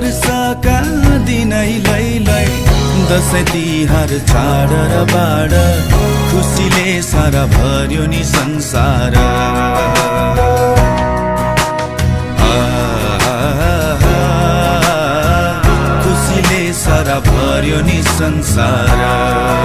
वर्षका दिनै लै दसैँ तिहार चाड र बाड खुसीले सारा भर्यो नि संसार। खुसीले सारा भर्यो नि संसार।